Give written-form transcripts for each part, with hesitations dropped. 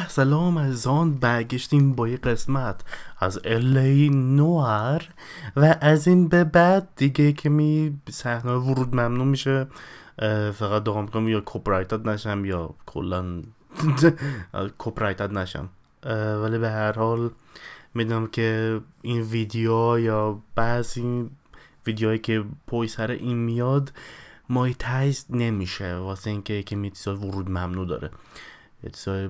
سلام عزیزان، برگشتیم با یه قسمت از LA نوار و از این به بعد دیگه که صحنه ورود ممنوع میشه. فقط دعا میکنم یا کپی رایت نشم یا کلا کپی رایت نشم، ولی به هر حال میدونم که این ویدیو یا بعضی ویدیوهایی که پشت سر این میاد مایتایز نمیشه واسه اینکه که چیزا ورود ممنوع داره، چیزای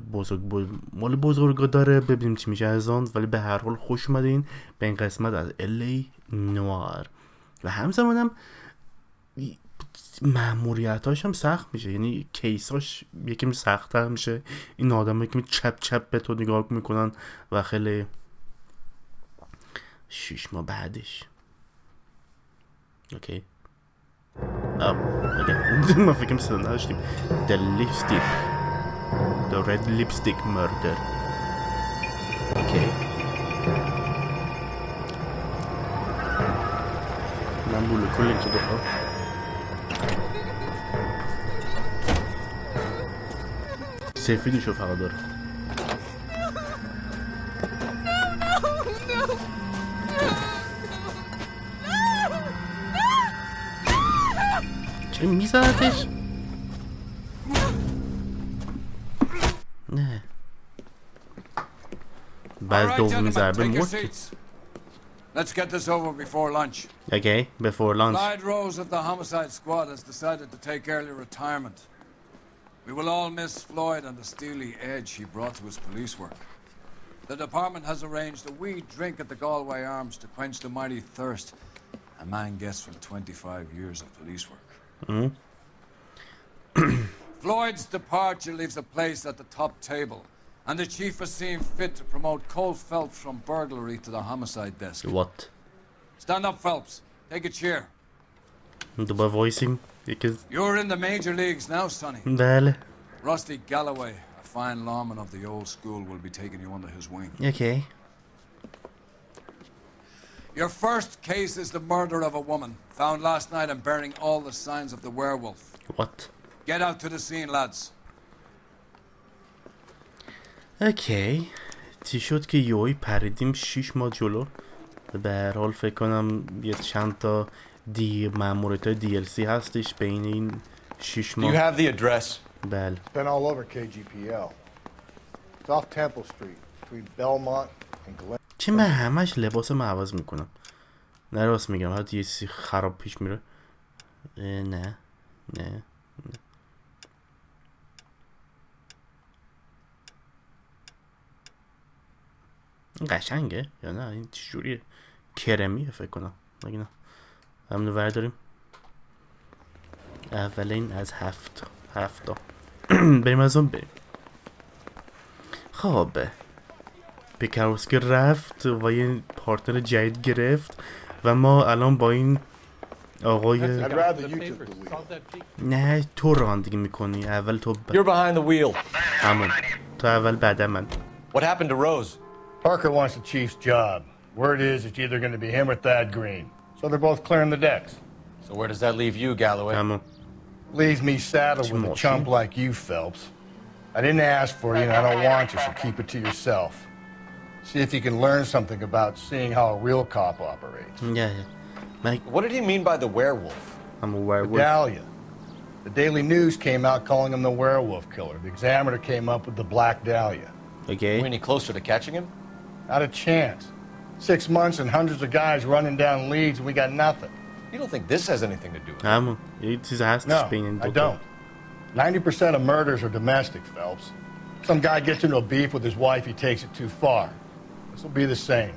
مال بزرگا داره. ببینیم چی میشه از آن. ولی به هر حال خوش اومدین به این قسمت از LA نوار و همزمانم مأموریتاش هم سخت میشه، یعنی کیساش یکم سخت‌تر میشه. این آدم یکم چپ چپ به تو نگاه میکنن و خیلی 6 ماه بعدش اوکی ما فکرم صدا نداشتیم. The red lipstick murder. اوکی من بولو کلی که دوها سفیدشو فقط داره. چه میزنتش؟ نه بعد دومی ضربه مرد. Let's get this over before lunch. Okay, before lunch. Clyde Rose of the homicide squad has decided to take early retirement. We will all miss Floyd and the steely edge he brought to his police work. The department has arranged a wee drink at the Galway Arms to quench the mighty thirst a man gets from 25 years of police work. Floyd's departure leaves a place at the top table, and the chief has seen fit to promote Cole Phelps from burglary to the homicide desk. What? Stand up, Phelps. Take a chair. دوباره وایسیم because You're in the major leagues now, Sonny. بله. Rusty Galloway, a fine lawman of the old school, will be taking you under his wing. Okay. Your first case is the murder of a woman found last night and bearing all the signs of the werewolf. What? Get out to the scene, lads. اوکی چی شد که یوی پریدیم 6 ماه جلو. به هر حال فکر کنم یه چند تا مأموریت DLC هستش بین این 6 ماه. You have the address. بله. Been all over KGPL. It's off Temple Street between Belmont and Glen. چه من همش لباسم عوض میکنم. نه راست میگم حتی یه چیزی خراب پیش میره. نه قشنگه یا نه این چجوریه؟ کرمیه فکر کنم. مگه نه همونو ورداریم اولین از هفتا بریم از اون بریم. خب پیکاروسکی رفت و یه پارتنر جدید گرفت و ما الان با این آقای نه تو رانندگی میکنی. اول تو You're behind the wheel. همون تو اول بعد من. What happened to Rose? Parker wants the chief's job. Word is it's either going to be him or Thad Green. So they're both clearing the decks. So where does that leave you, Galloway? همون Leaves me saddled with a chump like you, Phelps. I didn't ask for you and I don't want you, so keep it to yourself. See if you can learn something about seeing how a real cop operates. yeah. What did he mean by the werewolf? I'm a werewolf. Dahlia. The Daily News came out calling him the werewolf killer. The Examiner came up with the Black Dahlia. Okay. Are we any closer to catching him? Not a chance. 6 months and hundreds of guys running down leads and we got nothing. You don't think this has anything to do with it? همون یه چیز هستش بین این No, I دوتا. don't. 90% of murders are domestic, Phelps. Some guy gets into a beef with his wife, he takes it too far. This will be the same.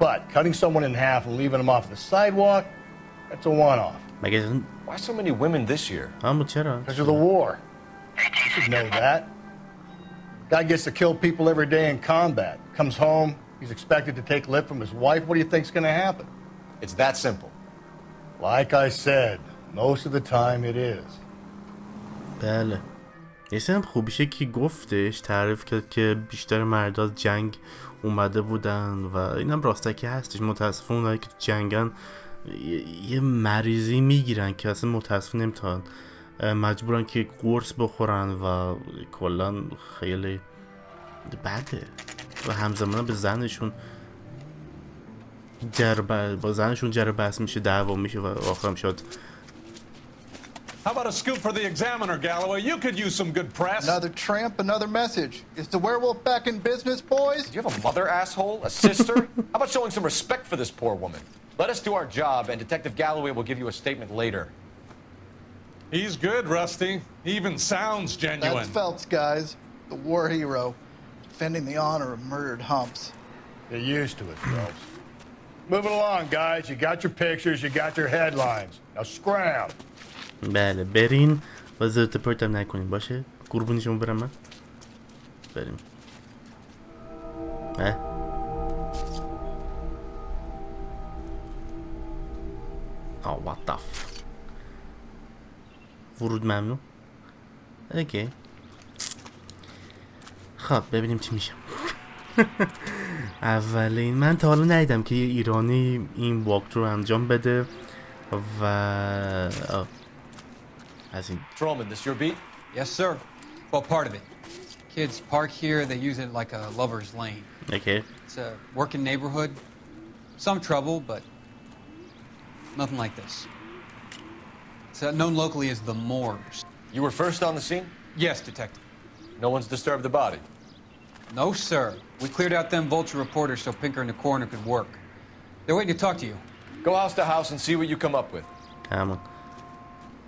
But cutting someone in half and leaving them off the sidewalk, that's a one-off. مگه Why so many women this year? همون چرا؟ Because of the war. You should know that. Guy gets to kill people every day in combat. Comes home, he's expected to take lip from his wife. What do you think's going to happen? It's that simple. Like I said, most of the time it is. بله. یه سرم خوبیشه که گفتش تعریف کرد که بیشتر مردا از جنگ اومده بودن و اینم راستکی هستش. متاسفانه اونایی که جنگن یه مریضی میگیرن که اصلا متاسفانه نمیتونن مجبورن که قرص بخورن و کلا خیلی بده و همزمان به زنشون با زنشون جر بحث میشه، دعوا میشه و آخرم شد. How about a scoop for the Examiner, Galloway? You could use some good press. Another tramp, another message. Is the werewolf back in business, boys? Do you have a mother, asshole? A sister? How about showing some respect for this poor woman? Let us do our job, and Detective Galloway will give you a statement later. He's good, Rusty. He even sounds genuine. That's Phelps, guys. The war hero. Defending the honor of murdered humps. Get used to it, Phelps. Move it along, guys. You got your pictures, you got your headlines. Now scram. بله برین و زرت پرتم نکنین باشه. قربونشون برم من. بریم. what the ورود ممنوع. اوکی. خب ببینیم چی میشه. اولین من تا حالا ندیدم که یه ایرانی این واک رو انجام بده و از این Trollman, this your beat? Yes, sir. Well, part of it. Kids park here, they use it like a lover's lane. Okay. It's a working neighborhood. Some trouble, but nothing like this. It's known locally as the Moors. You were first on the scene? Yes, detective. No one's disturbed the body? No, sir. We cleared out them vulture reporters so Pinker and the coroner could work. They're waiting to talk to you. Go house to house and see what you come up with. همون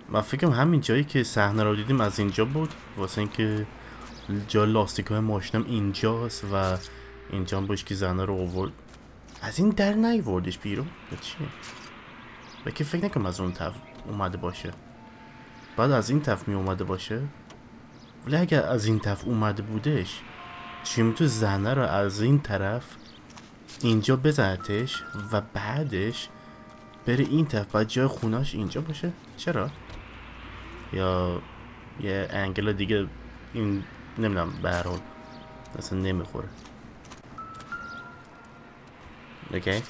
من فکرم همین جایی که صحنه رو دیدیم از اینجا بود، واسه اینکه جا لاستیک‌های ماشینم اینجاست و اینجا باش که زنه رو آورد. از این در نیوردش بیرون یا چیه؟ و که فکر نکنم از اون طرف اومده باشه، بعد از این طرف می اومده باشه. ولی اگر از این طرف اومده بودش چی میتونه زنه رو از این طرف اینجا بزنتش و بعدش بره این طرف، بعد جای خوناش اینجا باشه؟ چرا؟ یا یه انگل دیگه این نمیدونم، به هر حال اصلا نمیخوره. Okay.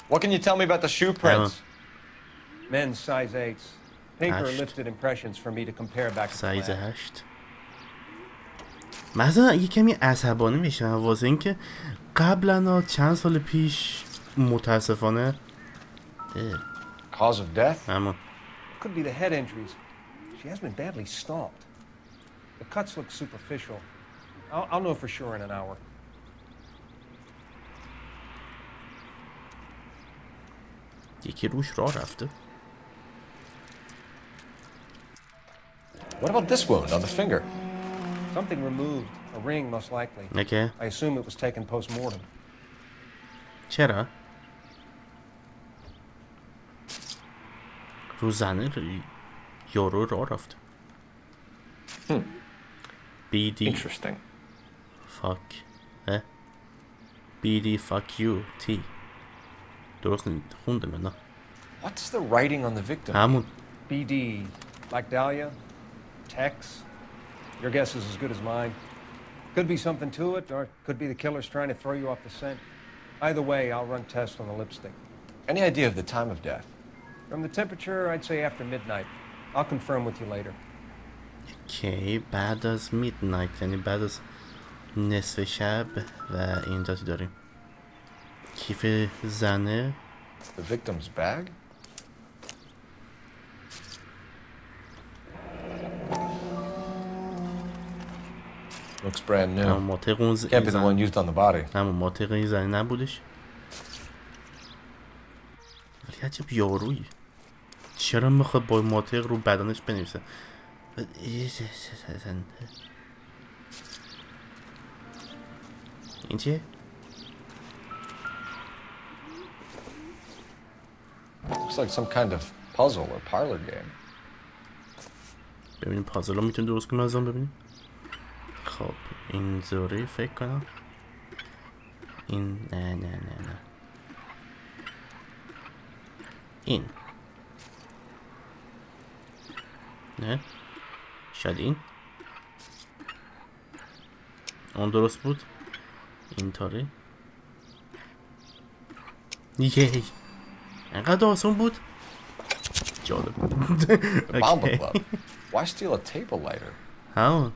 What can you tell me about the shoe prints? Men's size 8s. Pinker 8. lifted impressions for me to compare back to the سایز lab. 8. مثلا یه کمی عصبانی میشم واسه اینکه قبلا چند سال پیش متاسفانه Cause of death? اما Could be the head injuries. She has been badly stomped. The cuts look superficial. I'll know for sure in an hour. یکی روش راه رفته. What about this wound on the finger? Something removed. A ring, most likely. Okay. I assume it was taken post-mortem. چرا؟ رو زنه یارو راه رفت. BD Interesting. fuck BD fuck you T درست خوندم نه. What's the writing on the victim? همون BD. Like Dahlia? Tex? Your guess is as good as mine. Could be something to it, or could be the killer's trying to throw you off the scent. Either way, I'll run tests on the lipstick. Any idea of the time of death? From the temperature, I'd say after midnight. I'll confirm with you later. Okay, بعد از midnight یعنی بعد از نصف شب و اینجا داریم کیف زنه. The victim's bag? Looks brand new. همون ماتق اون Can't be the one used on the body. همون ماتق این زنه نبودش. ولی عجب یارویی، چرا میخواد با ماتق رو بدنش بنویسه؟ این چیه؟ Looks like some kind of puzzle or parlor game. ببینیم پازل رو میتونیم درست کنیم از آن ببینیم. خب این زوری فکر کنم این نه این نه شاید این اون درست بود. این طوری یهی انقدر آسون بود. جالب. The Bomba Club. Why steal a table lighter? How?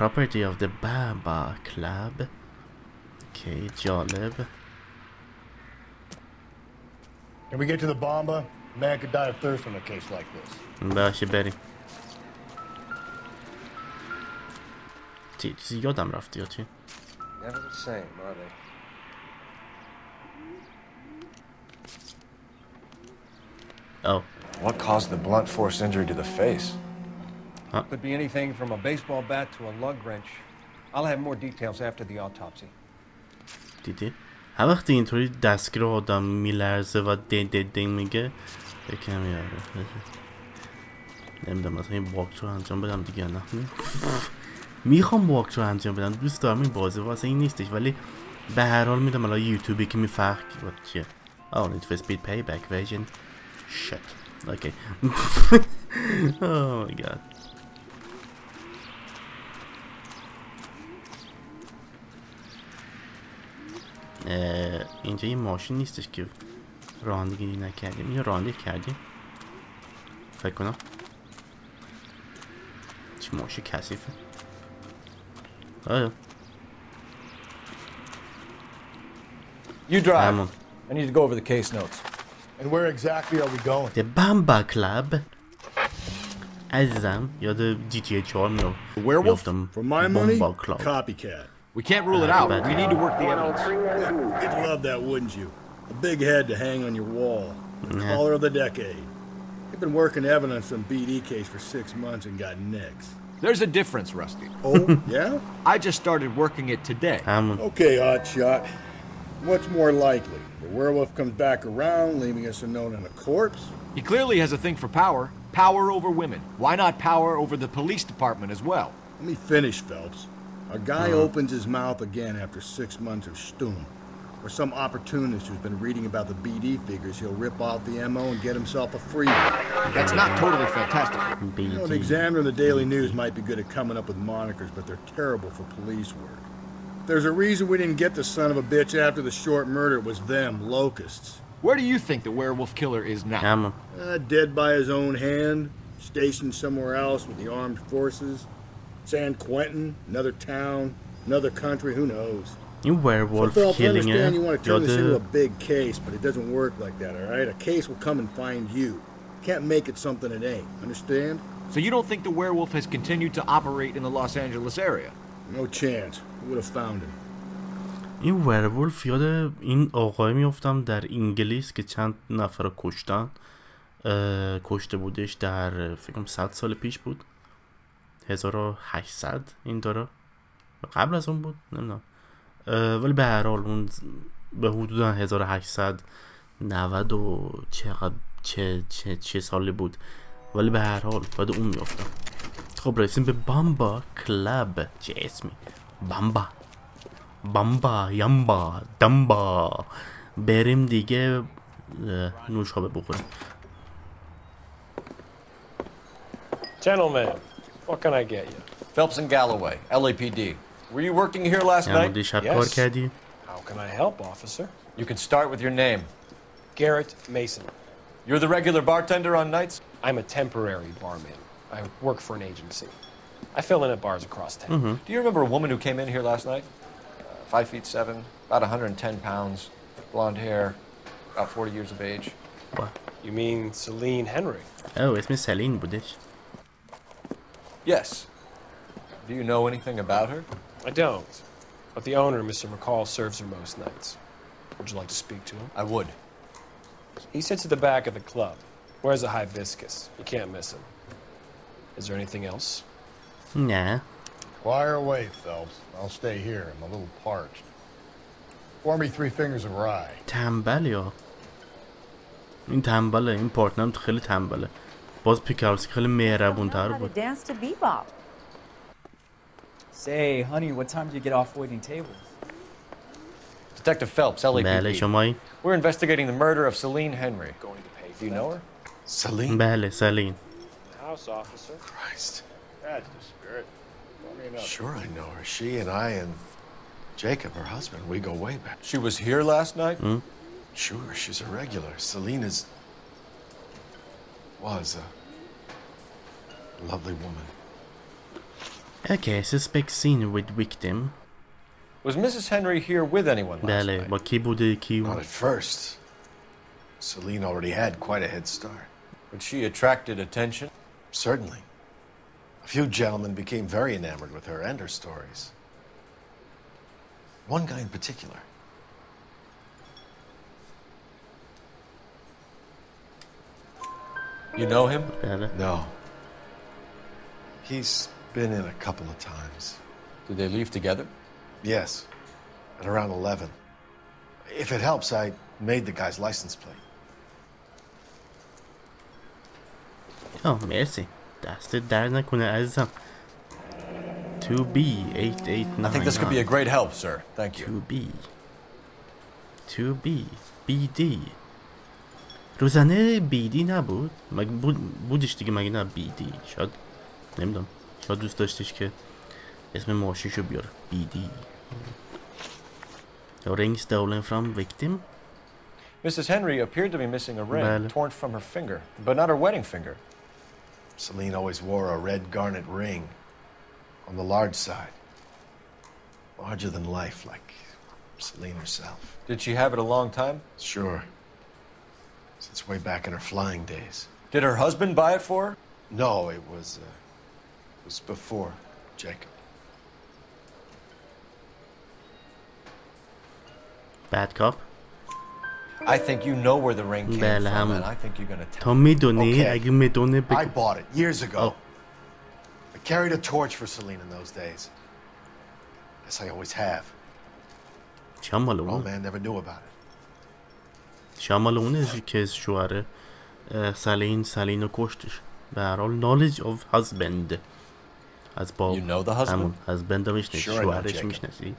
Property of the Bamba Club. Okay, جالب. Can we get to the Bomba? A man could die of thirst in a case like this. باشه بریم. چیزی یادم رفت یا چی؟ Never the same, are they? Oh. What caused the blunt force injury to the face? Could be anything from a baseball bat to a lug wrench. I'll have more details after the autopsy. دیدی؟ هر وقتی اینطوری دستگیر آدم میلرزه و دین میگه یکم یاره نمیدونم مثلا این واکت رو انجام بدم دیگه نه میخوام واکت رو انجام بدم دوست دارم این بازی واسه این نیستش ولی به هر حال میدم الان یوتیوبی که میفرق چیه need for speed payback version shit okay oh my god اینجا یه ماشین نیستش که رانندگی نکردیم یا رانندگی کردیم فکر کنم چه ماشین کثیفه آیا You drive. I need to go over the case notes. And where exactly are we going? The Bamba Club عزیزم یاد GTA 4 میافتم For my money, copycat. We can't rule it out. We need to work the evidence. You'd love that, wouldn't you? A big head to hang on your wall. Caller of the decade. You've been working evidence on BD case for 6 months and got nicks. There's a difference, Rusty. Oh, yeah? I just started working it today. Okay, hotshot. What's more likely? The werewolf comes back around, leaving us unknown in a corpse? He clearly has a thing for power. Power over women. Why not power over the police department as well? Let me finish, Phelps. A guy opens his mouth again after 6 months of stoom. Or some opportunist who's been reading about the BD figures, he'll rip off the MO and get himself a free one. That's not totally fantastic. You know, an Examiner and the Daily News might be good at coming up with monikers, but they're terrible for police work. There's a reason we didn't get the son of a bitch after the short murder. It was them, locusts. Where do you think the werewolf killer is now? Dead by his own hand, stationed somewhere else with the armed forces. San Quentin, another town, another country, who knows? You werewolf killing it. I understand you want to turn this into a big case, but it doesn't work like that, alright? A case will come and find you. Can't make it something it ain't, understand? So you don't think the werewolf has continued to operate in the Los Angeles area? No chance. We would have found him. این werewolf یاد این آقای میافتم در انگلیس که چند نفر کشته بودش در فکرم 100 سال پیش بود 1800 این داره قبل از اون بود نمیدونم ولی به هر حال اون به حدود 1890 و چه سالی بود ولی به هر حال باید اون میافتم خب رسیم به بامبا کلاب چه اسمی بامبا یامبا دامبا بریم دیگه نوشابه بخوریم Gentlemen, what can I get you? Phelps and Galloway, LAPD. Were you working here last night? Yes. How can I help, officer? You can start with your name. Garrett Mason. You're the regular bartender on nights? I'm a temporary barman. I work for an agency. I fill in at bars across town. Do you remember a woman who came in here last night? 5'7", about 110 pounds, blonde hair, about 40 years of age. What? You mean Celine Henry? Oh, اسم سلین بودش. Yes. Do you know anything about her? I don't. But the owner, Mr. McCall, serves her most nights. Would you like to speak to him? I would. He sits at the back of the club. Wears a hibiscus. You can't miss him. Is there anything else? Nah. Fire away, Phelps. I'll stay here. I'm a little parched. Pour me 3 fingers of rye. تنبل یا این تنبله این پارتنرم خیلی تنبله باز پیکارسکی خیلی مهربون‌تر بود Say, honey, what time do you get off waiting tables? Detective Phelps, LAPD. بله شمایی We're investigating the murder of Celine Henry. Going to pay for Do you know her? Celine? بله سلین House officer. Christ. That's the spirit. Sure I know her. She and I and Jacob, her husband, we go way back. She was here last night? Sure, she's a regular. Celine was a lovely woman. Okay, suspect seen with victim. Was Mrs. Henry here with anyone last بله night? با کی بوده کی Not at first. Celine already had quite a head start. But she attracted attention? Certainly. A few gentlemen became very enamored with her and her stories. One guy in particular. You know him? بله No. He's been in a couple of times. Did they leave together? Yes. At around 11. If it helps, I made the guy's license plate. مرسی دستت در نکنه عزیزم 2B889 I think this could be a great help, sir. Thank you. 2B BD روزنه BD نبود مگه بودش دیگه مگه نه BD شاید نمیدونم شاید دوست داشتش که اسم ماشیشو بیاره BD ring stolen from victim. Mrs. Henry appeared to be missing a ring بله. torn from her finger, but not her wedding finger. Celine always wore a red garnet ring on the large side. Larger than life, like Celine herself. Did she have it a long time? Sure. Since way back in her flying days. Did her husband buy it for her? No, it was before Jacob. Bad cop. I think you know where the ring came بله from, همون and I think you're gonna tell تا me. میدونی Okay. اگه میدونه I bought it years ago. Oh. I carried a torch for Celine in those days. Guess I always have. شمال Old اون man never knew about it. شمال اونه که شوهر سلین رو کشتش به هر حال knowledge of husband از با You know the husband? همون husband رو میشنسی Sure I know شوهرش Jacob. میشنسی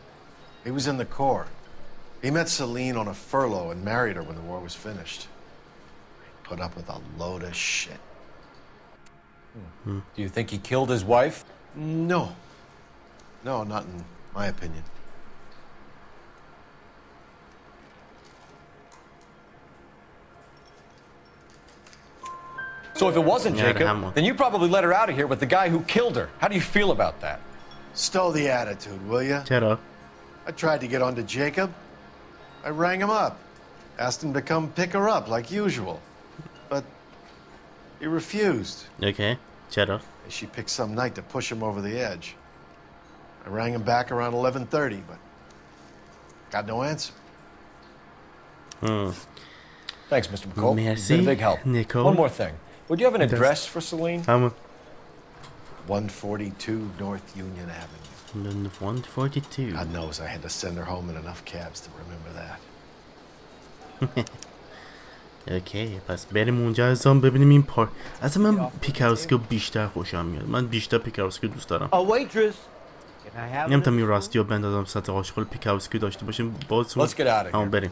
He was in the Corps. He met Celine on a furlough and married her when the war was finished. Put up with a load of shit. Do you think he killed his wife? No. No, not in my opinion. So if it wasn't Yeah, Jacob, Hamlet. then you probably let her out of here with the guy who killed her. How do you feel about that? Stow the attitude, will ya? چرا؟ I tried to get onto Jacob. I rang him up. Asked him to come pick her up like usual. But he refused. اوکی چرا؟ She picked some night to push him over the edge. I rang him back around 11:30, but got no answer. Thanks, Mr. McCall. Merci, You've been a big help. Nicole. One more thing. Would you have an address for Celine? همون 142 North Union Avenue. 142 God knows I had to send her home in enough cabs to remember that. اوکی پس بریم اونجا ازم ببینیم این اصلا من پیکاوسکی بیشتر خوشم میاد من بیشتر پیکاوسکی دوست دارم نمیتونم این راستی رو بندازم سطح عاشق پیکاوسکی داشته باشیم بازون Let's get out of here. همون بریم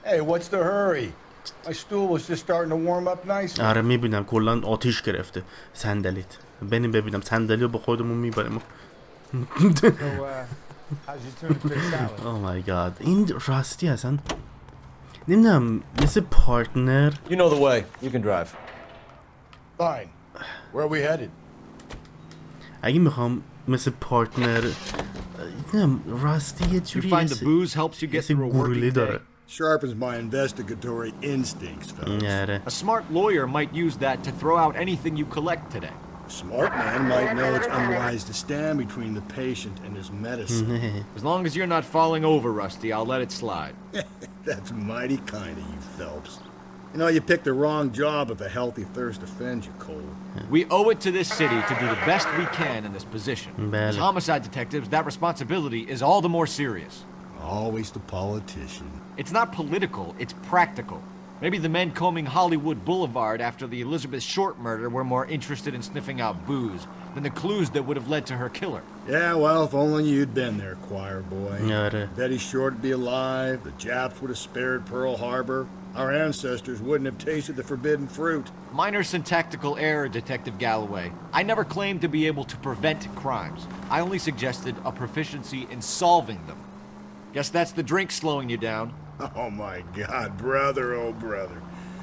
Hey, what's the hurry? My stool was just starting to warm up nicely. آره میبینم کلا آتیش گرفته صندلیت بریم ببینم صندلی رو با خودمون میبریم Oh my god این راستی اصلا نمیدونم مثل پارتنر You know the way. You can drive. Fine. Where are we headed? اگه میخوام مثل پارتنر نمیدونم راستی یه You جوری find the booze helps you get through a گوریلی working day. داره Sharpens my investigatory instincts, fellas. آره A smart lawyer might use that to throw out anything you collect today. A smart man might know it's unwise to stand between the patient and his medicine. As long as you're not falling over, Rusty, I'll let it slide. That's mighty kind of you, Phelps. You know, you picked the wrong job if a healthy thirst offends you, Cole. We owe it to this city to do the best we can in this position. بله. As homicide detectives, that responsibility is all the more serious. Always the politician. It's not political, it's practical. Maybe the men combing Hollywood Boulevard after the Elizabeth Short murder were more interested in sniffing out booze than the clues that would have led to her killer. Yeah, well, if only you'd been there, choir boy. آره Betty Short would be alive, the Japs would have spared Pearl Harbor, our ancestors wouldn't have tasted the forbidden fruit. Minor syntactical error, Detective Galloway. I never claimed to be able to prevent crimes. I only suggested a proficiency in solving them. Guess that's the drink slowing you down. Oh my God, brother, oh brother.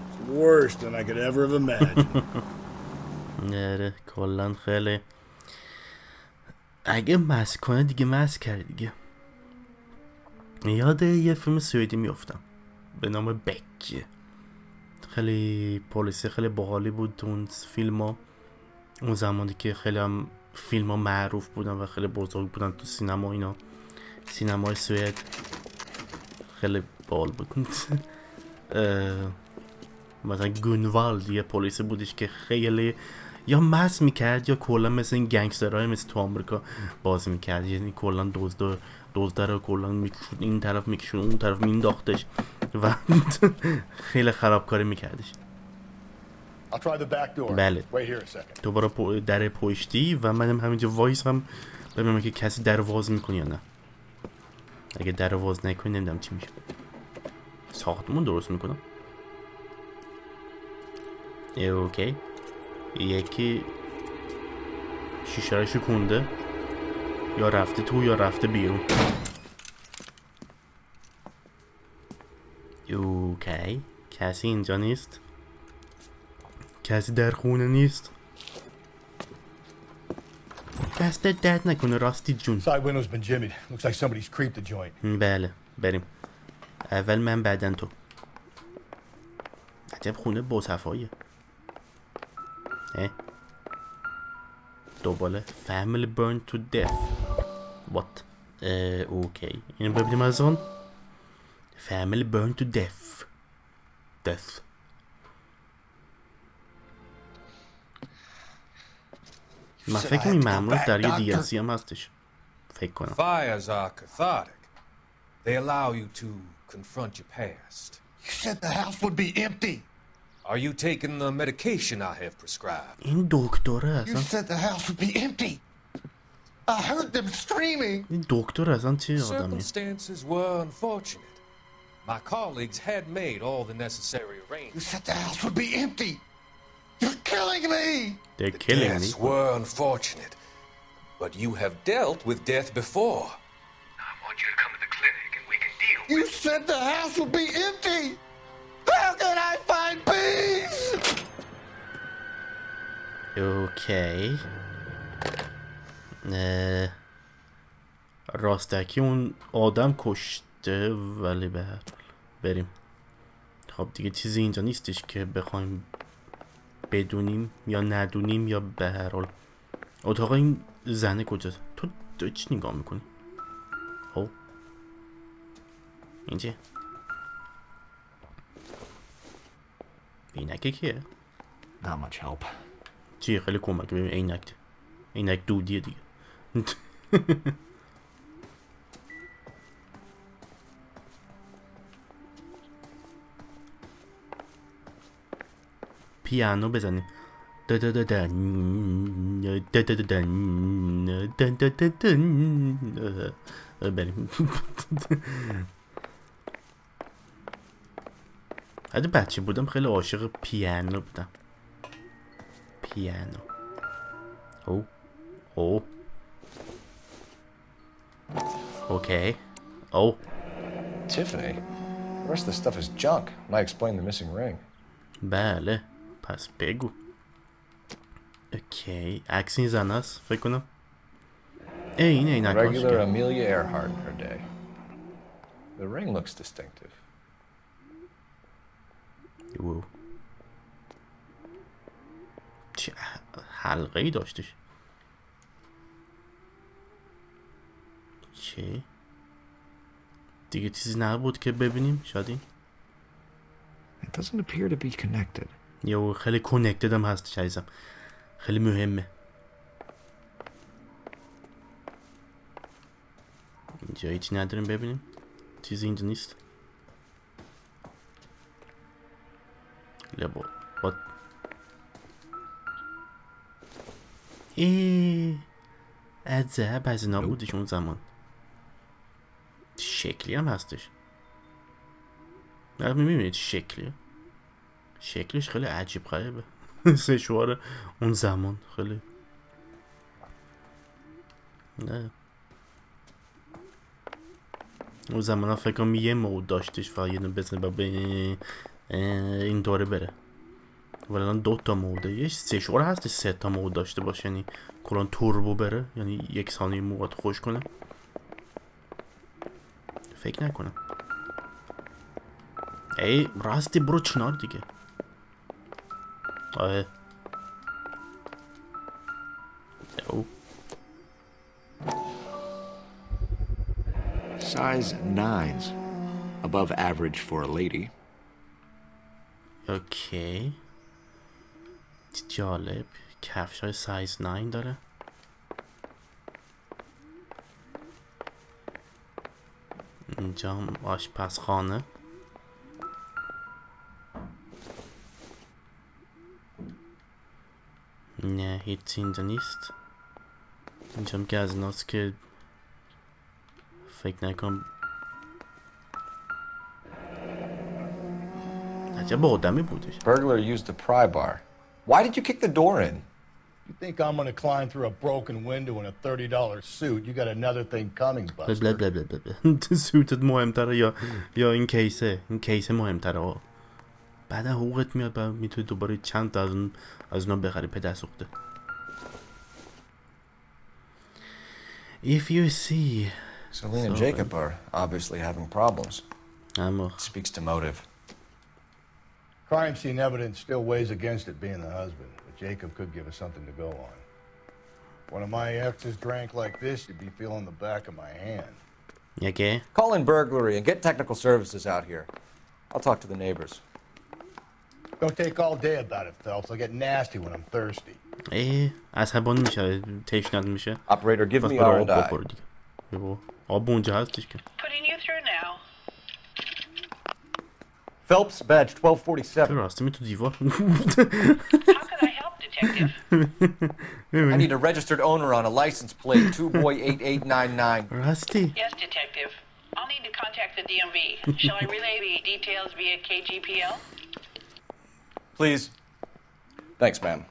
It's worse than I could ever have imagined. نه کلن خیلی اگه مس کنه دیگه مس کرد دیگه. یاد یه فیلم سوئدی میافتم به نام بک. خیلی پلیسی خیلی باحالی بود تو اون فیلم ها. اون زمانی که خیلی هم فیلم ها معروف بودن و خیلی بزرگ بودن تو سینما. اینا سینمای سوئد خیلی باحال بود. مثلا گونوالد یه پلیسی بودش که خیلی یا مس میکرد یا کلا مثل این گنگسترهای مثل تو آمریکا بازی میکرد. یعنی کلا دزده رو کلا میکشون این طرف میکشون اون طرف مینداختش و خیلی خرابکاری میکردش. بله دوباره در پشتی و منم همینجا وایس هم ببینم که کسی در واز میکنه یا نه. اگه در واز نکنی نمیدونم چی میشه. ساختمون درست میکنم. اوکی یکی شیشه رو شکونده یا رفته تو یا رفته بیرون. اوکی کسی اینجا نیست. کسی در خونه نیست. دست درد نکنه راستی جون. بله بریم. اول من بعدن تو. عجب خونه با صفاییه. دوباره family burned to death. what اوکی اینو ببینیم از اون. family burned to death. من فکر این معمول در یه DLC هم هستش فکر کنم. Fires are cathartic. They allow you to confront your past. You said the house would be empty. Are you taking the medication I have prescribed? این دکتره اصلا. You said the house would be empty. I heard them screaming. این دکتر اصلا چه آدمی؟ Circumstances were unfortunate. My colleagues had made all the necessary arrangements. You said the house would be empty. You're killing me. They're killing me. Deaths were unfortunate, but you have dealt with death before. I want you to come to the clinic and we can deal with it. You said the house would be empty. How can I find peace? اوکی راستکی اون آدم کشته ولی به هر حال بریم. خب دیگه چیزی اینجا نیستش که بخوایم بدونیم یا ندونیم یا به هر حال. اتاق این زنه کجاست؟ تو چی نگاه میکنی؟ او اینجا اینکه کیه؟ Not much help. چیه خیلی کمک ببین اینک دودیه دیگه. پیانو بزنیم. بریم. حتی بچه بودم خیلی عاشق پیانو بودم. پیانو. او اوکی. او Tiffany, the rest of the stuff is junk. Might explain the missing ring. بله پس بگو. اوکی عکس این زن است فکر کنم. اینه Regular Amelia Earhart in her day. The ring looks distinctive. چه حلقه ای داشتش. چه دیگه چیزی نبود که ببینیم شادی. It doesn't appear to be connected. یا خیلی کانکتد هم هستش عزیزم. خیلی مهمه. اینجا هیچی نداریم ببینیم. چیزی اینجا نیست. لبا عذاب از اینا بودش اون زمان. شکلی هم هستش. میبینید شکلش خیلی عجیب غریبه. سشوار اون زمان خیلی نه. اون زمان فکر کنم یه مود داشتش فقط یه بزنه با این دوره بره. ولی الان 2 تا موده، یه سشوار هست 3 تا مود داشته باشه، یعنی کلان توربو بره، یعنی 1 ثانیه موقعات خوش کنه. فکر نکنم. ای راستی برو چنار دیگه. آه او Size 9's above average for a lady. اوکی جالب. کفش های سایز 9 داره. اینجا هم آشپزخانه. نه هیچ اینجا نیست. اینجا هم که از ایناست که فکر نکنم عجب آدمی بودش. Burglar used a pry bar. Why did you kick the door in? You think I'm gonna climb through a broken window in a $30 suit? You got another thing coming, Buster. بله بله بله. سوتت مهمتره یا این کیسه؟ این کیسه مهمتره ها. بعد حقوقت میاد و میتونی دوباره چند تا از اونا بخری. پدر سوخته. If you see Celine and Jacob are obviously having problems. اما Speaks to motive. Crime scene evidence still weighs against it being the husband, but Jacob could give us something to go on. One of my exes drank like this, you'd be feeling the back of my hand. Okay. Call in burglary and get technical services out here. I'll talk to the neighbors. Don't take all day about it, Phelps. I'll get nasty when I'm thirsty. عصبانی میشه، تشنه میشه. Operator, give me R&I. آب اونجا هستش که. Putting you through now. Phelps, badge 1247. راستی می تو دیوار. How can I help, detective? I need a registered owner on a license plate 2boy8899. راستی. Yes, detective. I'll need to contact the DMV. Shall I relay the details via KGPL? Please. Thanks, ma'am.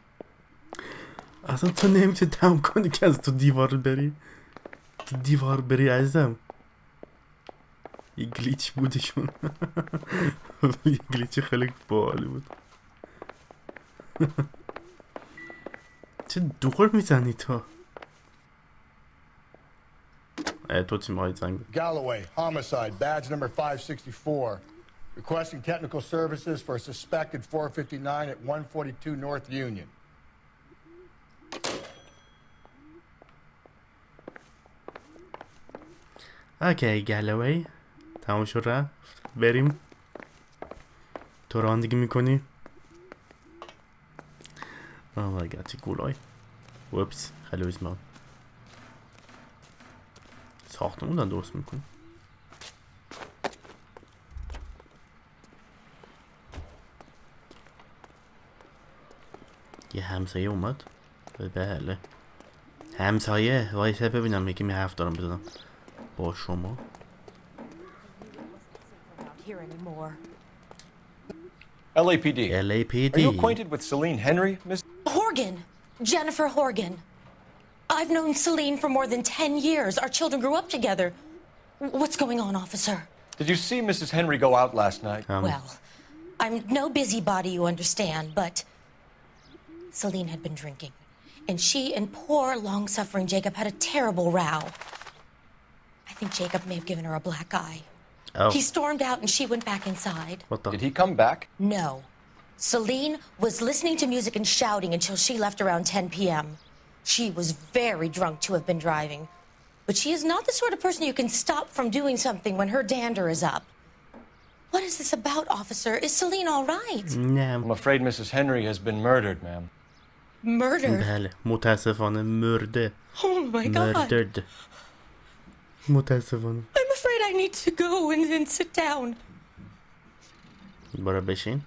اصلا تو نمیشه تمام کنی که از تو دیوار بری. تو دیوار بری عزیزم. یه گلیچ بودشون. یه گلیچ خیلی باحالی بود. چه دور میزنی تو؟ تو چی ماهی زنگ؟ Galloway, homicide, badge number 564. Requesting technical services for a suspected 459 at 142 North Union. اوکی گالوی تمام شد رفت. بریم. تو رانندگی میکنی؟ اوه مای گاد چه گولای. وپس خیلی ویزمان ساختمون دارن درست میکنی. یه همسایه اومد. بله همسایه وایسه ببینم یکی حرف دارم بزنم با شما. LAPD. LAPD. Are you acquainted with Celine Henry, Miss? Horgan. Jennifer Horgan. I've known Celine for more than 10 years. Our children grew up together. What's going on, officer? Did you see Mrs. Henry go out last night? Well, I'm no busybody, you understand, but Celine had been drinking. And she and poor, long-suffering Jacob had a terrible row. I think Jacob may have given her a black eye. Oh. He stormed out and she went back inside. What the? Did he come back? No. Celine was listening to music and shouting until she left around 10 p.m. She was very drunk to have been driving. But she is not the sort of person you can stop from doing something when her dander is up. What is this about, officer? Is Celine all right? No. I'm afraid Mrs. Henry has been murdered, ma'am. Murdered? بله متاسفانه مرده. Oh my God. Murdered. متاسفانه. I'm afraid I need to go and sit down. برو بشین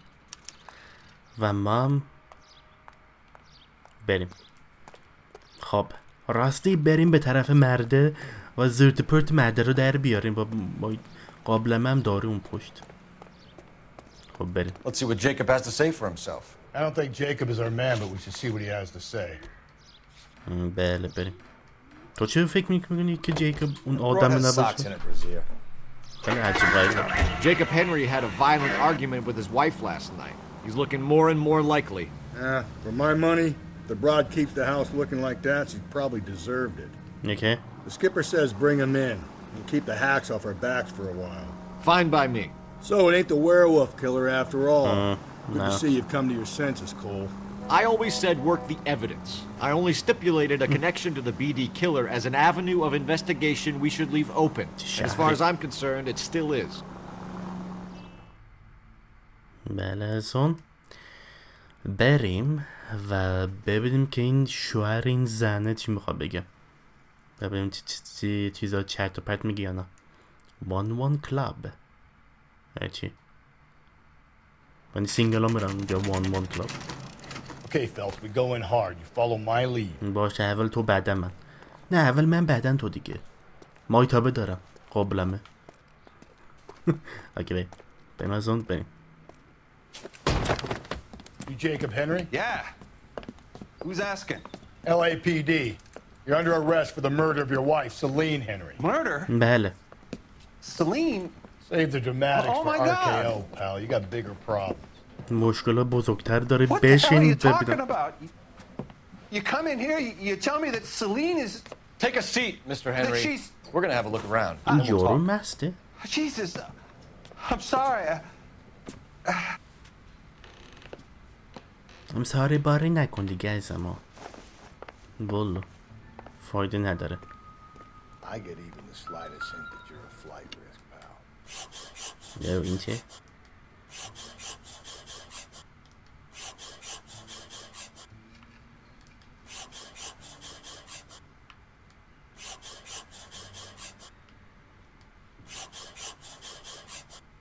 و ما هم بریم. خب راستی بریم به طرف مرده و زرت پرت مرده رو در بیاریم با قابلمه هم داره اون پشت. خب بریم. Let's see what Jacob has to say for himself. I don't think Jacob is our man, but we should see what he has to say. بله بریم. تو چه فکر میکنی که جیکوب اون آدم نباشه؟ خیلی عجیب غریبه. Jacob Henry had a violent argument with his wife last night. He's looking more and more likely. For my money, if the broad keeps the house looking like that, she probably deserved it. Okay. The skipper says bring him in and keep the hacks off our backs for a while. Fine by me. So it ain't the werewolf killer after all. Good no. to see you've come to your senses, Cole. I always said work the evidence. I only stipulated a connection to the BD killer as an avenue of investigation we should leave open. As far as I'm concerned, it still is. بله ازون بریم و ببینیم که این شوهر این زنه چی میخواد بگه. ببینیم چیزا چرت و پرت میگه یا نه. وان کلاب چی؟ من سینگل ها میرم اینجا وان کلاب. Okay, Phelps, we go in hard. You follow my lead. باشه اول تو بعدا من. نه اول من بعدا تو دیگه. مایتابه دارم. قابلمه. اوکی بریم از اون بریم. You Jacob Henry? Yeah. Who's asking? LAPD. You're under arrest for the murder of your wife, Celine Henry. Murder? بله. Celine? Save the dramatics for RKO, pal. You got bigger problems. مشکل بزرگتر داره. What the hell are بشین you talking ببینم. about? You come in here, you tell me that Celine is... Take a seat, Mr. Henry. We're gonna have a look around. این یارو مسته. Jesus, I'm sorry. I'm sorry باری نکن دیگه از ما. بولو فایده نداره. I get even the slightest hint that you're a flight risk, pal. یارو این چه؟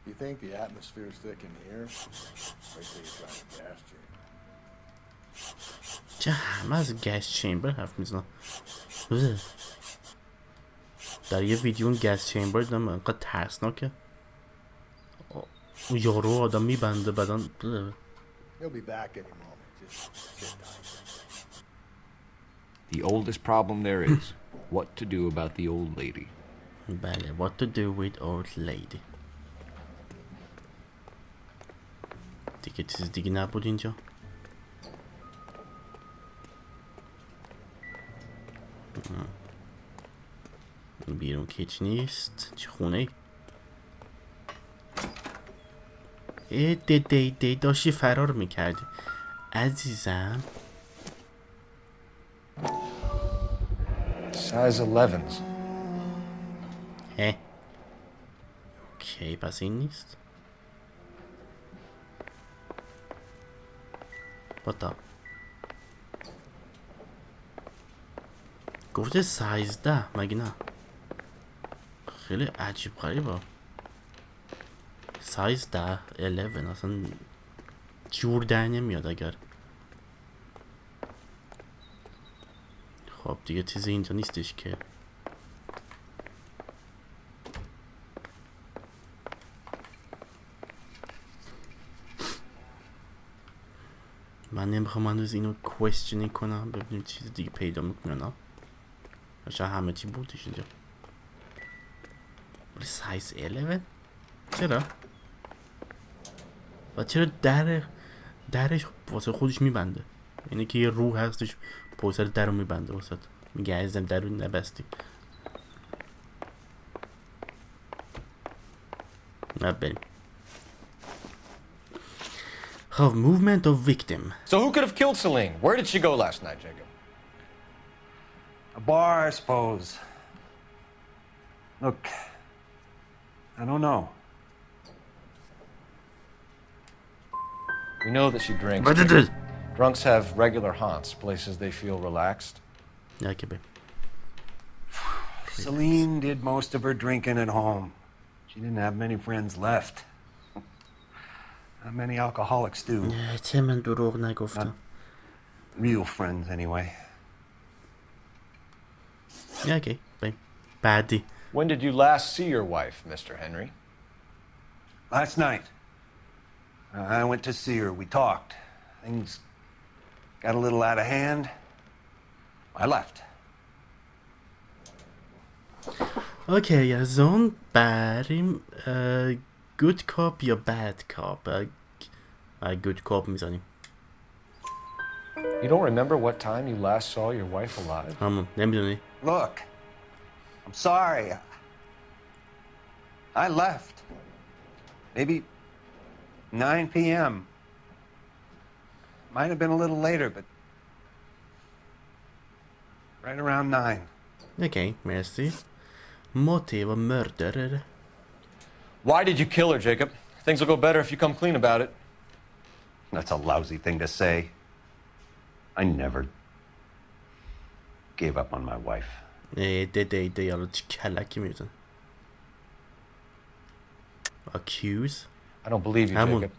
You think the atmosphere's thick in here? Wait till you try the gas chamber. چه همه از گس چیمبر حرف میزنم. در یه ویدیو اون گس چیمبر دیدم انقدر ترسناکه. اون یارو آدم میبنده بدن. He'll be back any moment. Just sit tight. The oldest problem there is what to do about the old lady. بله what to do with old lady. دیگه چیز دیگه نبود اینجا. بیرون که هیچ نیست. چه خونه ای دی داشتی فرار میکردی عزیزم. Size 11s. اوکی پس این نیست. باتا گفته سایز 10 مگه نه؟ خیلی عجیب غریبه. سایز 10 11 اصلا جور در نمیاد. اگر خب دیگه چیزی اینجا نیستش که. من نمیخوام هنوز اینو کوشنینگ کنم ببینیم چیز دیگه پیدا میکنم. شاید همه چی بودش اینجا. ولی سایز 11 چرا؟ و چرا درش واسه خودش میبنده؟ یعنی که یه روح هستش پوستر در رو میبنده واسه میگه عزیزم در رو نبستی. نه بریم. خب movement of victim. So who could have killed Celine? Where did she go last night, Jacob? A bar, I suppose. Look, I don't know. We know that she drinks. Drunks have regular haunts, places they feel relaxed. Yeah, okay, babe. Celine did most of her drinking at home. She didn't have many friends left. Not many alcoholics do. چه من دروغ نگفتم. Real friends, anyway. Yeah, okay, babe. بعدی. When did you last see your wife, Mr. Henry? Last night. I went to see her. We talked. Things got a little out of hand. I left. اوکی از اون بریم good cop یا bad cop. good cop میزنیم. You don't remember what time you last saw your wife alive? همون نمیدونی. Look, I'm sorry. I left. Maybe 9 p.m. Might have been a little later, but right around 9. Okay, merci. Motiv och mördare. Why did you kill her, Jacob? Things will go better if you come clean about it. That's a lousy thing to say. I never gave up on my wife. Det jävla kallaki musen. Accuse? I don't believe you, Jacob.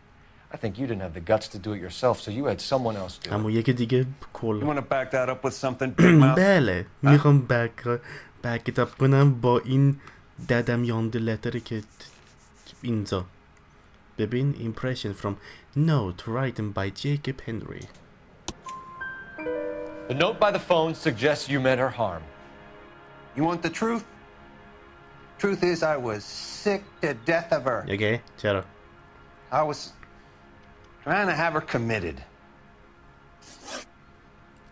I think you didn't have the guts to do it yourself, so you had someone else do it. همون یکی دیگه کل. You want to back that up with something, big mouth? بله میخوام back it up کنم با این دادم یانده لتری که اینجا ببین. impression from note written by Jacob Henry. The note by the phone suggests you meant her harm. You want the truth? Truth is, I was sick to death of her. Okay, چرا؟ I was trying to have her committed.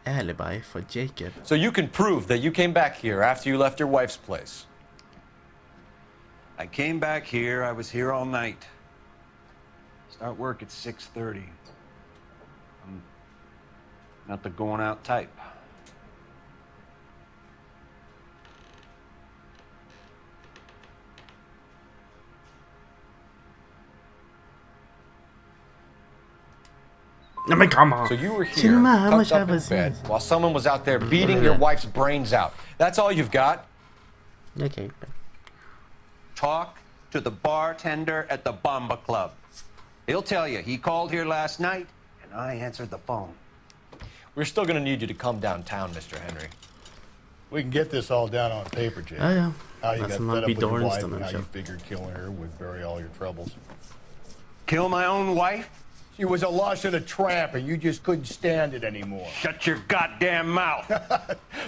Alibi for Jacob. So you can prove that you came back here after you left your wife's place. I came back here. I was here all night. Start work at 6:30. I'm not the going out type. I mean, come on. So you were here, tucked up in bed, while someone was out there beating your wife's brains out. That's all you've got? Okay. Talk to the bartender at the Bomba Club. He'll tell you he called here last night, and I answered the phone. We're still going to need you to come downtown, Mr. Henry. We can get this all down on paper, Jake. Oh, yeah. How you That's got not fed up be with your wife darn and how sure. you figured killing her would bury all your troubles. Kill my own wife? She was a lush and a tramp, and you just couldn't stand it anymore. Shut your goddamn mouth.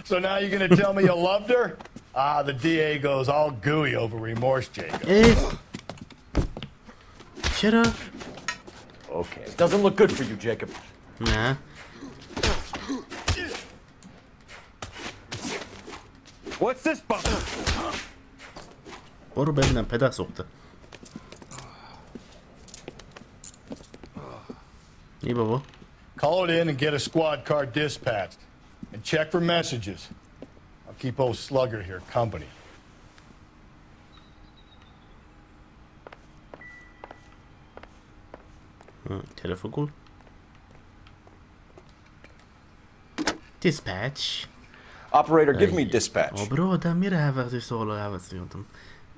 So now you're going to tell me you loved her? Ah, the DA goes all gooey over remorse, Jacob. Shut up. Okay. It doesn't look good for you, Jacob. Nah. What's this button? برو ببینم پدر سوخته. ای بابا. Call it in and get a squad car dispatched. And check for messages. I'll keep old Slugger here company. تلفن کن. Dispatch. Operator, give me dispatch. برو آدم میره هر وقتی سوالا عوض می‌کنم.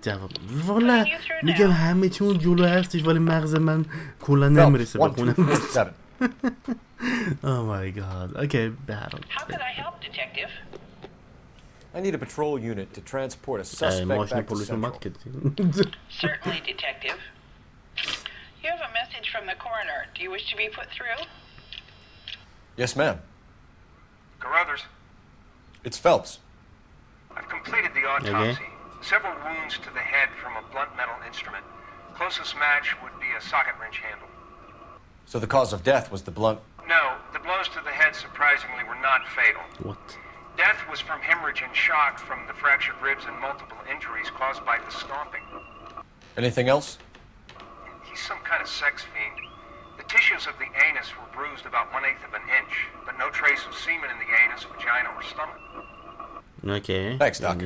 جواب والا میگم همه چون جلو هستش ولی مغز من کلا نمیرسه بخونم. Oh my god. Okay, bad. How can I help, Detective? I need a patrol unit to transport a suspect back to Central. Certainly, Detective. You have a message from the coroner. Do you wish to be put through? Yes, ma'am. Carruthers, It's Phelps. I've completed the autopsy. Several wounds to the head from a blunt metal instrument. Closest match would be a socket wrench handle. So the cause of death was the blunt... No, the blows to the head surprisingly were not fatal. What? Death was from hemorrhage and shock from the fractured ribs and multiple injuries caused by the stomping. Anything else? He's some kind of sex fiend. The tissues of the anus were bruised about 1/8 of an inch, but no trace of semen in the anus, vagina, or stomach. Okay. Thanks, Doc.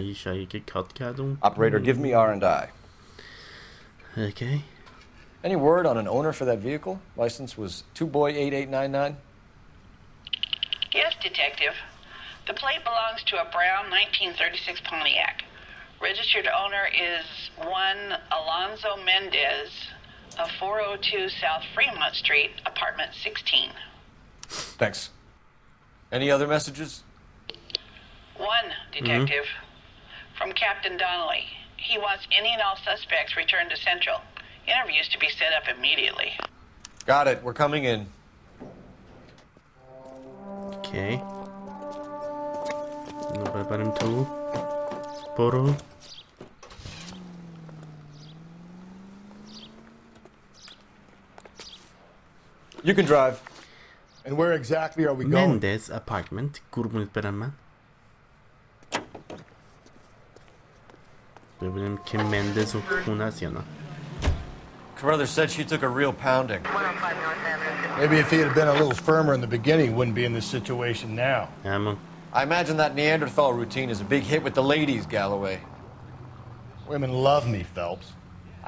Operator, give me R&I. Okay. Any word on an owner for that vehicle? License was 2boy8899. Yes, Detective. The plate belongs to a brown 1936 Pontiac. Registered owner is one Alonzo Mendez of 402 South Fremont Street, apartment 16. Thanks. Any other messages? One, Detective. From Captain Donnelly. He wants any and all suspects returned to Central. Interviews to be set up immediately. Got it. We're coming in. Okay. No ببریم تو. برو. You can drive. And where exactly are we going? مندز اپارتمنت. قربونت برم من. ببینیم که مندز اون خونه است یا نه. Carruthers said she took a real pounding. Maybe if he had been a little firmer in the beginning, he wouldn't be in this situation now. I imagine that Neanderthal routine is a big hit with the ladies, Galloway. Women love me, Phelps.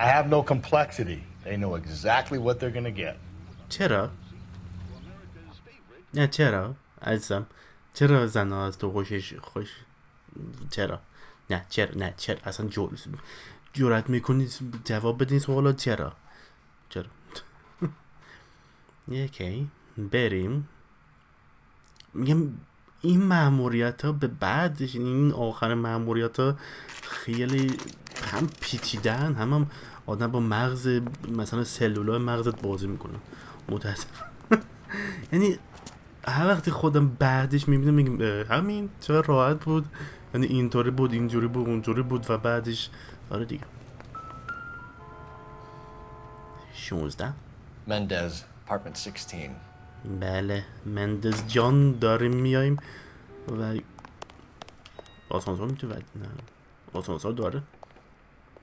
I have no complexity. They know exactly what they're gonna get. چرا؟ نه چرا؟ عزیزم چرا زنها از تو خوش چرا؟ نه چرا اصلا جرأت میکنی جواب بدین سوالات چرا؟ یکی بریم. میگم این مأموریت ها به بعدش این آخر مأموریت ها خیلی هم پیچیدن هم آدم با مغز مثلا سلولای مغزت بازی میکنن متاسف. یعنی هر وقتی خودم بعدش میبینم میگم همین چرا راحت بود، یعنی اینطوری بود اینجوری بود اونجوری بود و بعدش آره دیگه. 16 Mendez, apartment 16. بله مندز جان داریم میاییم و آسانسور میتونه نه آسانسور داره؟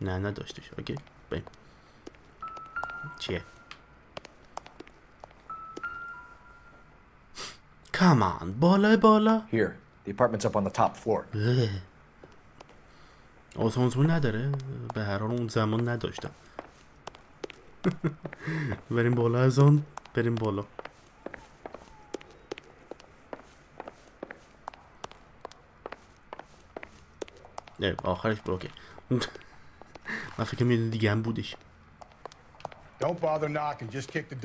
نه نداشتش. اوکی بریم. چیه؟ Come on بالا Here, the apartment's up on the top floor. آسانسور نداره؟ به هر حال اون زمان نداشتم. بریم بالا از آن بریم بالا. نه آخرش اوکی. من فکر می‌کردم دیگه هم بودش.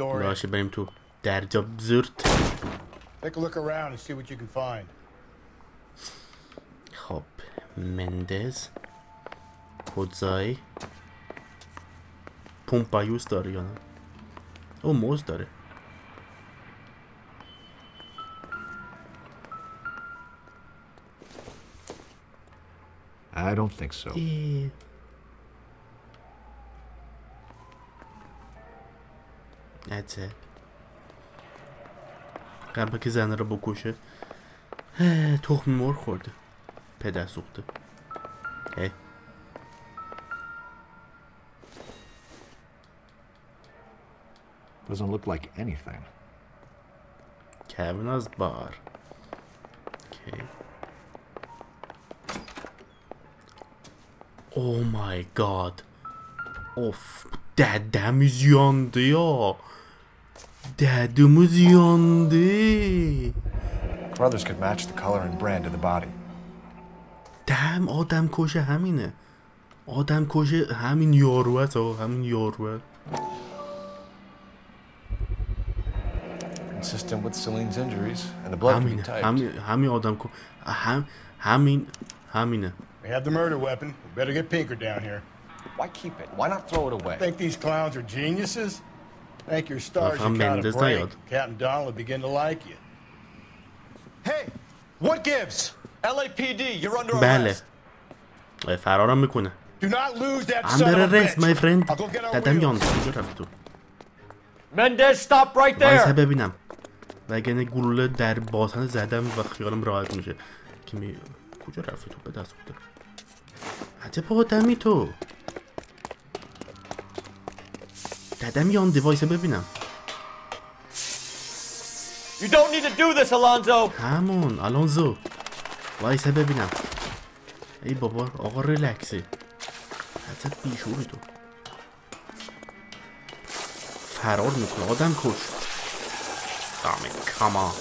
باشه بریم تو. درجا بزرد. خب مندز خودزایی پومپایوس داره یا نه؟ او موز داره. I don't think so. That's it. قبل که زنه رو بکشه تخم مر خورده. پدر سوخته. Doesn't look like anything. Kavanaugh's bar. Okay. Oh my god. Dedemiz yandı ya. Dedemiz yandı. Carruthers could match the color and brand of the body. Damn آدم کشه همینه. آدم کشه همین یاروه همین یاروه. Consistent with Celine's injuries and the blood can be typed. همین آدم همینه. We have the murder weapon. We better get Pinker down here. Why keep it? Why not throw it away? Think these clowns are geniuses? Thank your stars you caught a break. Captain Donald will begin to like you. Hey, what gives? LAPD, you're under arrest. بله. فرارم میکنه. Do not lose that son Under of a arrest, bitch. my friend. I'll go get our دادم wheels. یانده. کجا رفت تو؟ Mendez, stop right there. وایسا ببینم. وگرنه گلوله در باسن زدم و خیالم راحت میشه. که کجا رفت تو؟ به دست خورده. عجب آدمی تو. دادم یانده وایسا ببینم. You don't need to do this, Alonzo. همون آلونزو. وایسا ببینم. ای بابا آقا ریلکسی. عجب بیشوری تو. فرار میکنه آدم کش. Come on.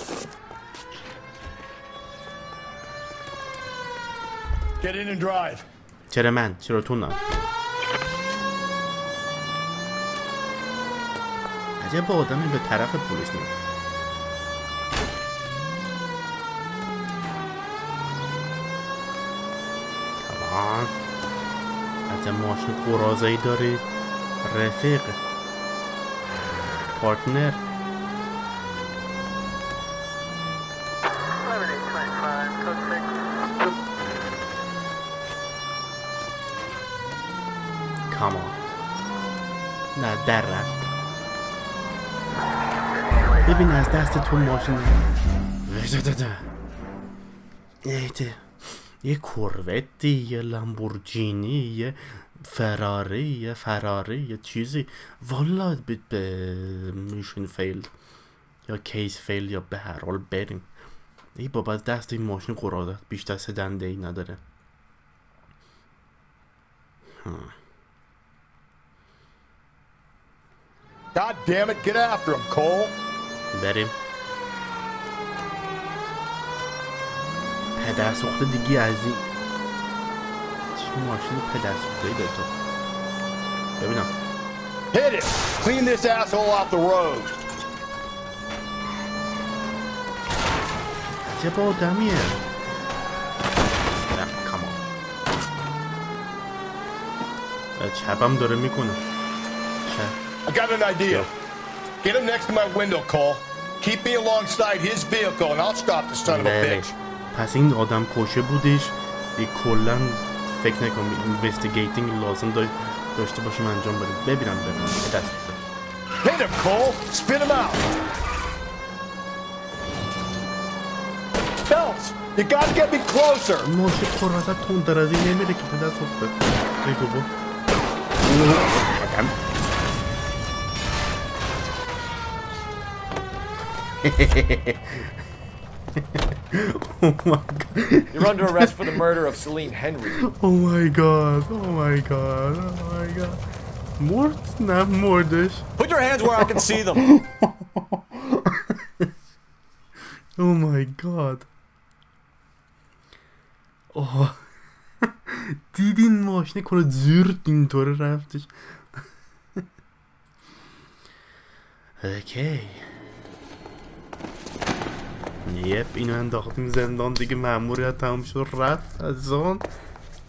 Get in and drive. چرا من؟ چرا تو نه؟ عجب آدمی به طرف پلیس میاد. Come on. عجب ماشین قرازه‌ای داری رفیق. پارتنر. Come on. نه در رفت. ببین از دست تو ماشین یه کوروتی، یه لامبورجینی، یه فراری، یه چیزی والا به میشن فیل یا کیس فیل یا به هر حال بریم. ای بابا دست این ماشین قرادت بیشتر 3 دنده ای نداره. God damn it, get after him, Cole. بریم. پدر سوخته دیگه از این چه ماشین پدر سوخته ای داری تو؟ ببینم. Hit it! Clean this asshole off the road. چه با آدمیه؟ کامان. چپم داره میکنه. I got an idea. Get him next to my window, Cole. Keep me alongside his vehicle and I'll stop the son of a bitch. پس این آدم کشه بودش. دیگه کلن فکر نکنم اینوستیگیتینگ لازم داشته باشیم انجام بدیم. ببینم دست Hit him, Cole. Spit him out. Phelps, you gotta get me closer. ماشین خرازت تون در از این نمیره که پدر سوخته. بگو با. Oh my God. You're under arrest for the murder of Celine Henry. Oh my God. Oh my God. Oh my God. مرد؟ نه مردش. Put your hands where I can see them. Oh my God. Oh. دیدین ماشین کنه زورت اینطوره رفتش. اوکی. یپ اینو انداختیم زندان دیگه مأموریت تموم شد رفت از آن.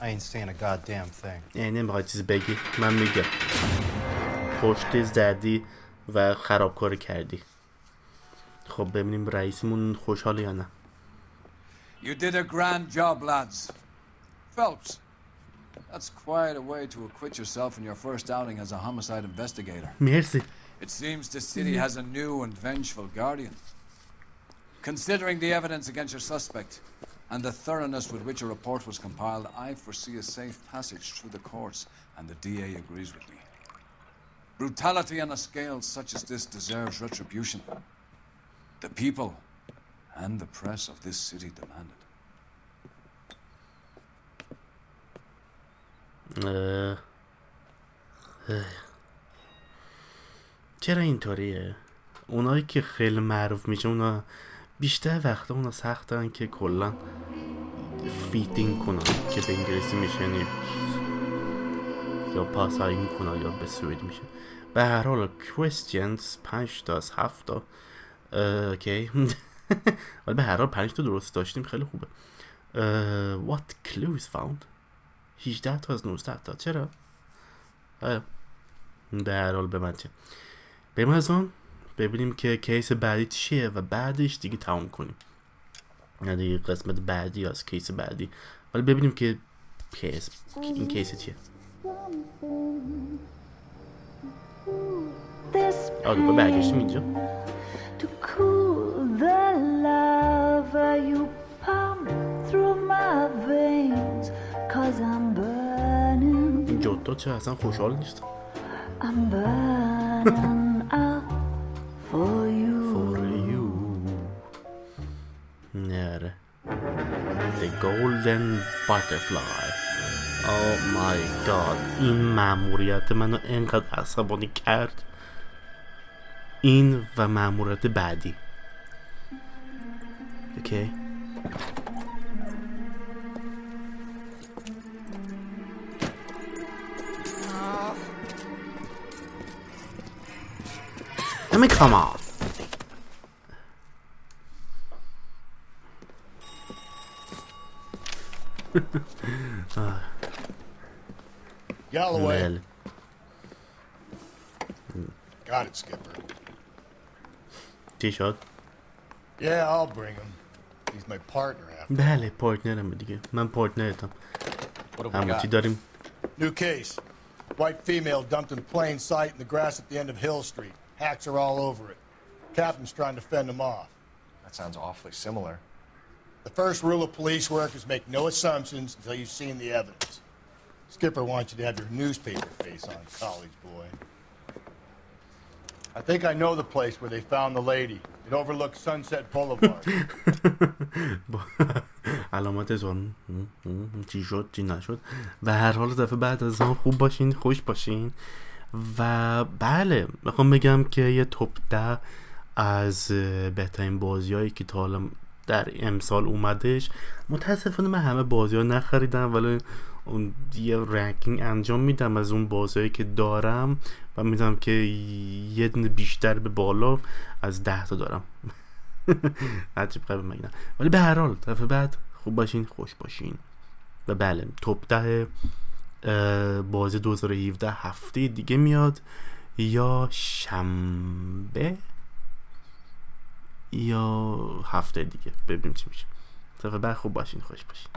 I ain't saying a goddamn thing. نمیخوای چیزی بگی من میگم پشت زدی و خرابکاری کردی. خب ببینیم رئیسمون خوشحاله یا نه. You did a grand job, lads. Phelps, that's quite a way to acquit yourself in your first outing as a homicide investigator. Merci. It seems the city has a new and vengeful guardian. Considering the evidence against your suspect and the thoroughness with which a report was compiled, I foresee a safe passage through the courts, and the DA agrees with me. Brutality on a scale such as this deserves retribution. The people and the press of this city demand it. چرا اینطوریه؟ اونایی که خیلی معروف میشه اونا بیشتر وقتا اونا سختن که کلا فیتینگ کنن که به انگلیسی میشه یا پاساین کنن یا به سوئدی میشه. به هر حال questions 5 تا از 7 تا اوکی ولی به هر حال 5 تا درست داشتیم خیلی خوبه. What clues found 18 تا از 19 تا چرا؟ به هر حال به من چه بریم از آن ببینیم که کیس بعدی چیه و بعدش دیگه تمام کنیم یعنی قسمت بعدی از کیس بعدی ولی ببینیم که این کیس چیه. دوباره برگشتیم اینجا. این جوتا چه اصلا خوشحال نیست. I'm burning up for you. نره. The golden butterfly. Oh my god. این مأموریت منو انقدر عصبانی کرد. این و مأموریت بعدی. اوکی. I mean, come on. Galloway. Got it, Skipper. T-shirt. Yeah, I'll bring him. He's my partner after. بله پارتنرم دیگه. من پارتنرتم. همون چی داریم؟ New case. White female dumped in plain sight in the grass at the end of Hill Street. Hacks are all over it. captain's trying to fend them off. That sounds awfully similar. The first rule of police work is make no assumptions until you've seen the evidence. Skipper wants you to have your newspaper face on, college boy. I think I know the place where they found the lady. It overlooks Sunset Boulevard. علامت زون چی شد چی نشد و هر حال دفعه بعد از آن خوب باشین، خوش باشین. و بله میخوام بگم که یه توپ 10 از بهترین بازیایی که تا حالا در امسال اومدش. متاسفانه من همه بازی ها نخریدم ولی اون یه رنکینگ انجام میدم از اون بازیایی که دارم و میدم که یه دونه بیشتر به بالا از 10 تا دارم. عجیب غریبه مگه، ولی به هر حال دفعه بعد خوب باشین، خوش باشین. و بله توپ 10 بازی 2017 هفته دیگه میاد، یا شنبه یا هفته دیگه، ببینیم چی میشه. دفعه بعد خوب باشین، خوش باشین.